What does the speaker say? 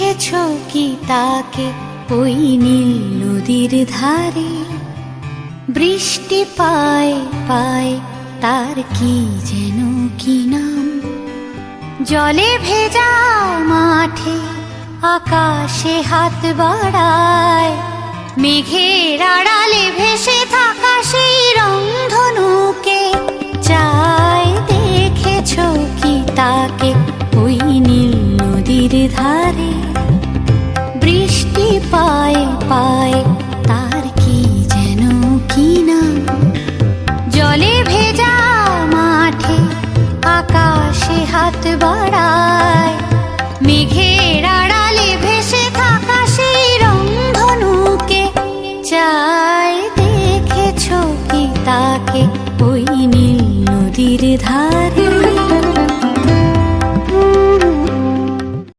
দেখেছো কি তাকে ওই নীল নদীর ধারে? বৃষ্টি পায় পায় তার কি যেন কি নাম। জলে ভেজা মাঠে আকাশে হাত বাড়ায়, মেঘের আড়ালে ভেসে থাকা সেই রংধনুকে চায়। দেখেছো কি তাকে ওই নীল নদীর ধারে? বৃষ্টি পায় পায় তার কি যেন কি নাম। জলে ভেজা মাঠে আকাশে হাত বাড়ায়, মেঘের আড়ালে ভেসে থাকা সেই রংধনুকে চায়। দেখেছো কি তাকে ওই নীল নদীর ধারে?